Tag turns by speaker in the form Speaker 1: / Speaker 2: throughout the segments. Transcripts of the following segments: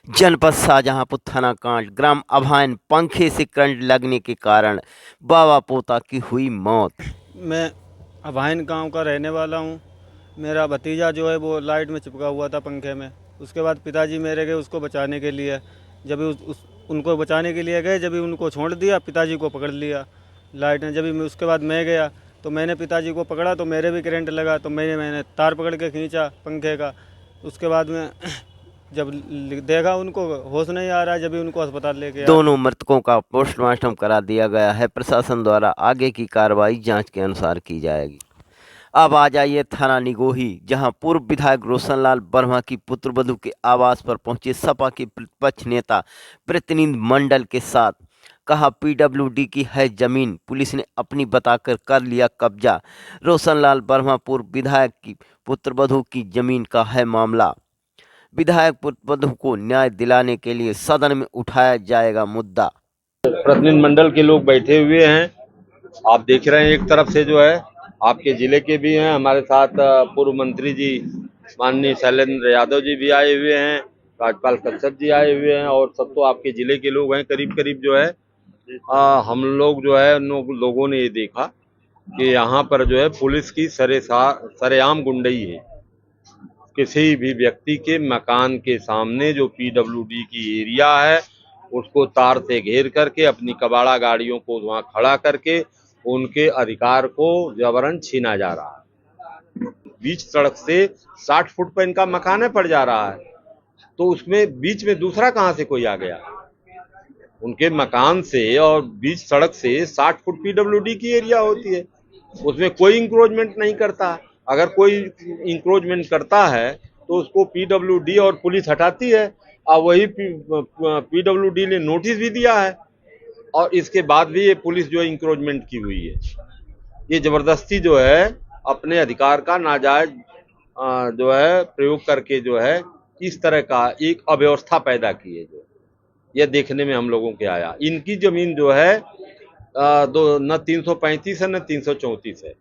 Speaker 1: जनपद शाहजहांपुर थाना कांड ग्राम अभान पंखे से करंट लगने के कारण बाबा पोता की हुई मौत।
Speaker 2: मैं अभाइन गांव का रहने वाला हूं। मेरा भतीजा जो है वो लाइट में चिपका हुआ था पंखे में। उसके बाद पिताजी मेरे गए उसको बचाने के लिए। जब भी उनको बचाने के लिए गए, जब भी उनको छोड़ दिया, पिताजी को पकड़ लिया लाइट ने। जब भी उसके बाद मैं गया तो मैंने पिताजी को पकड़ा तो मेरे भी करंट लगा, तो मैंने तार पकड़ के खींचा पंखे का। उसके बाद में जब देखा उनको होश नहीं आ रहा है, जब भी उनको अस्पताल लेके आया।
Speaker 1: दोनों मृतकों का पोस्टमार्टम करा दिया गया है। प्रशासन द्वारा आगे की कार्रवाई जांच के अनुसार की जाएगी। अब आ जाइए थाना निगोही, जहां पूर्व विधायक रोशनलाल वर्मा की पुत्रवधू के आवास पर पहुंचे सपा के प्रतिपक्ष नेता प्रतिनिधि मंडल के साथ। कहा पीडब्ल्यूडी की है जमीन, पुलिस ने अपनी बताकर कर लिया कब्जा। रोशनलाल वर्मा पूर्व विधायक की पुत्रवधू की जमीन का है मामला। विधायक पुत्रवधू को न्याय दिलाने के लिए सदन में उठाया जाएगा मुद्दा।
Speaker 3: प्रतिनिधि मंडल के लोग बैठे हुए हैं। आप देख रहे हैं एक तरफ से जो है आपके जिले के भी हैं, हमारे साथ पूर्व मंत्री जी माननीय शैलेंद्र यादव जी भी आए हुए हैं, राज्यपाल कश्यप जी आए हुए हैं, और सब तो आपके जिले के लोग हैं। करीब करीब जो है हम लोग जो है लोगों ने ये देखा कि यहाँ पर जो है पुलिस की सरेआम गुंडई है। किसी भी व्यक्ति के मकान के सामने जो पीडब्ल्यूडी की एरिया है उसको तार से घेर करके अपनी कबाड़ा गाड़ियों को वहां खड़ा करके उनके अधिकार को जबरन छीना जा रहा है। बीच सड़क से 60 फुट पर इनका मकान है पड़ जा रहा है, तो उसमें बीच में दूसरा कहां से कोई आ गया? उनके मकान से और बीच सड़क से 60 फुट पीडब्ल्यूडी की एरिया होती है, उसमें कोई इंक्रोचमेंट नहीं करता। अगर कोई इंक्रोचमेंट करता है तो उसको पीडब्ल्यूडी और पुलिस हटाती है, और वही पीडब्ल्यूडी ने नोटिस भी दिया है, और इसके बाद भी ये पुलिस जो है इंक्रोचमेंट की हुई है। ये जबरदस्ती जो है अपने अधिकार का नाजायज जो है प्रयोग करके जो है इस तरह का एक अव्यवस्था पैदा की है। जो यह देखने में हम लोगों के आया, इनकी जमीन जो है दो न 335 है न 334 है।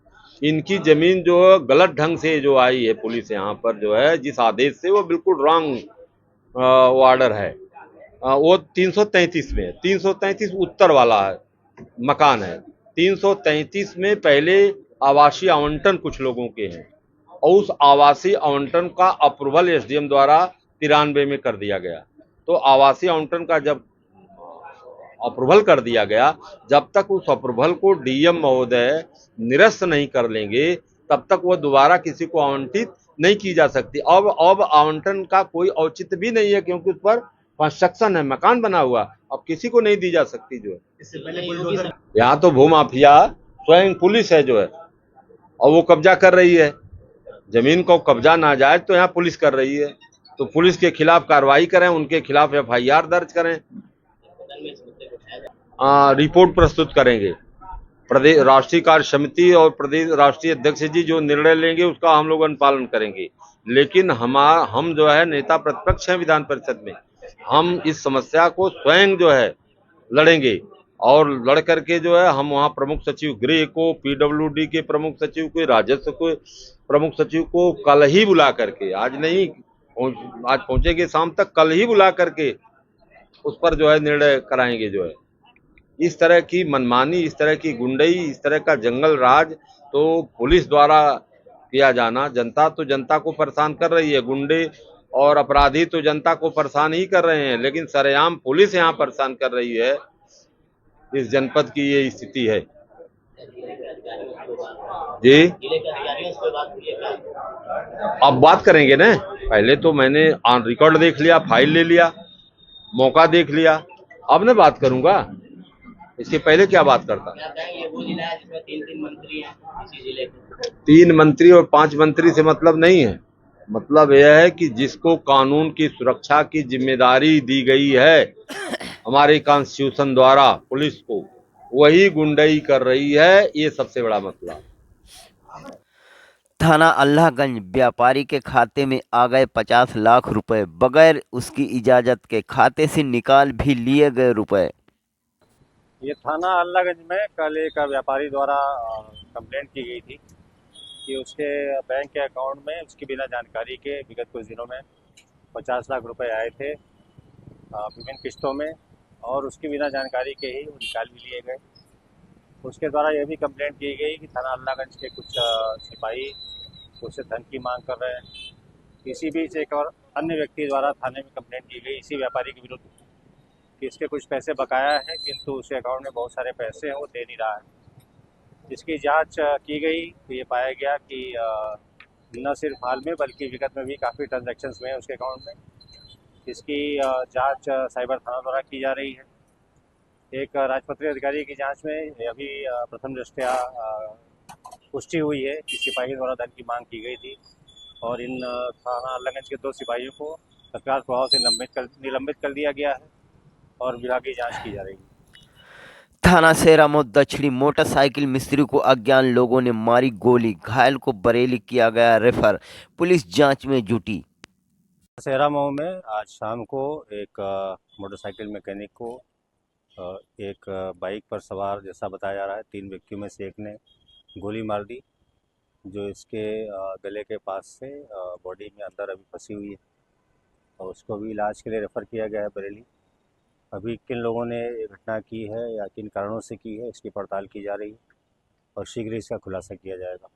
Speaker 3: इनकी जमीन जो गलत ढंग से जो आई है पुलिस यहाँ पर जो है जिस आदेश से, वो बिल्कुल रॉन्ग वो ऑर्डर है। वो 333 में है, 333 उत्तर वाला है मकान है। 333 में पहले आवासीय आवंटन कुछ लोगों के हैं, और उस आवासीय आवंटन का अप्रूवल एसडीएम द्वारा 93 में कर दिया गया। तो आवासीय आवंटन का जब अप्रूवल कर दिया गया, जब तक उस अप्रूवल को डीएम महोदय निरस्त नहीं कर लेंगे तब तक वह दोबारा किसी को आवंटित नहीं की जा सकती। अब आवंटन का कोई औचित्य भी नहीं है, क्योंकि उस पर कंस्ट्रक्शन है, मकान बना हुआ, अब किसी को नहीं दी जा सकती। जो है इससे पहले बुलडोजर, यहाँ तो भूमाफिया स्वयं पुलिस है जो है, और वो कब्जा कर रही है जमीन को। कब्जा नाजायज तो यहाँ पुलिस कर रही है, तो पुलिस के खिलाफ कार्रवाई करें, उनके खिलाफ एफआईआर दर्ज करें, रिपोर्ट प्रस्तुत करेंगे। प्रदेश राष्ट्रीय कार्य समिति और प्रदेश राष्ट्रीय अध्यक्ष जी जो निर्णय लेंगे उसका हम लोग अनुपालन करेंगे। लेकिन हम जो है नेता प्रतिपक्ष हैं विधान परिषद में, हम इस समस्या को स्वयं जो है लड़ेंगे, और लड़ करके जो है हम वहाँ प्रमुख सचिव गृह को, पीडब्ल्यूडी के प्रमुख सचिव को, राजस्व को प्रमुख सचिव को कल ही बुला करके, आज नहीं, आज पहुंचेंगे शाम तक, कल ही बुला करके उस पर जो है निर्णय कराएंगे। जो है इस तरह की मनमानी, इस तरह की गुंडई, इस तरह का जंगल राज तो पुलिस द्वारा किया जाना, जनता को परेशान कर रही है। गुंडे और अपराधी तो जनता को परेशान ही कर रहे हैं, लेकिन सरेआम पुलिस यहाँ परेशान कर रही है। इस जनपद की ये स्थिति है जी। अब बात करेंगे ना, पहले तो मैंने ऑन रिकॉर्ड देख लिया, फाइल ले लिया, मौका देख लिया, अब मैं बात करूंगा। इसके पहले क्या बात करता? वो जिला है जिसमें 3 मंत्री हैं इसी जिले के। 3 मंत्री और 5 मंत्री से मतलब नहीं है। मतलब यह है कि जिसको कानून की सुरक्षा की जिम्मेदारी दी गई है हमारे कॉन्स्टिट्यूशन द्वारा पुलिस को, वही गुंडई कर रही है, ये सबसे बड़ा मसला।
Speaker 1: थाना अल्लाहगंज व्यापारी के खाते में आ गए 50 लाख रुपए, बगैर उसकी इजाजत के खाते से निकाल भी लिए गए रुपए।
Speaker 4: ये थाना अल्लाहगंज में कल एक व्यापारी द्वारा कंप्लेंट की गई थी कि उसके बैंक के अकाउंट में उसकी बिना जानकारी के विगत कुछ दिनों में 50 लाख रुपए आए थे, विभिन्न किस्तों में, और उसकी बिना जानकारी के ही वो निकाल भी लिए गए। उसके द्वारा यह भी कंप्लेंट की गई कि थाना अल्लाहगंज के कुछ सिपाही उससे धन की मांग कर रहे हैं। इसी बीच एक और अन्य व्यक्ति द्वारा थाने में कंप्लेंट की गई इसी व्यापारी के विरुद्ध कि इसके कुछ पैसे बकाया है, किंतु उसके अकाउंट में बहुत सारे पैसे हैं, वो दे नहीं रहा है। इसकी जांच की गई तो ये पाया गया कि न सिर्फ हाल में बल्कि विगत में भी काफ़ी ट्रांजैक्शंस हुए हैं उसके अकाउंट में। इसकी जांच साइबर थाना द्वारा की जा रही है। एक राजपत्रित अधिकारी की जांच में अभी प्रथम दृष्टया पुष्टि हुई है कि सिपाही द्वारा धन की मांग की गई थी, और इन थाना अल्लाहगंज के 2 सिपाहियों को तत्काल प्रभाव से निलंबित कर दिया गया है और विभागीय जांच की जा रही है।
Speaker 1: थाना सेरामऊ दक्षिणी मोटरसाइकिल मिस्त्री को अज्ञात लोगों ने मारी गोली, घायल को बरेली किया गया रेफर, पुलिस जांच में जुटी।
Speaker 4: सेरा मऊ में आज शाम को एक मोटरसाइकिल मैकेनिक को एक बाइक पर सवार, जैसा बताया जा रहा है, 3 व्यक्तियों में से एक ने गोली मार दी, जो इसके गले के पास से बॉडी में अंदर अभी फंसी हुई है, और उसको भी इलाज के लिए रेफ़र किया गया है बरेली। अभी किन लोगों ने ये घटना की है या किन कारणों से की है, इसकी पड़ताल की जा रही है और शीघ्र ही इसका खुलासा किया जाएगा।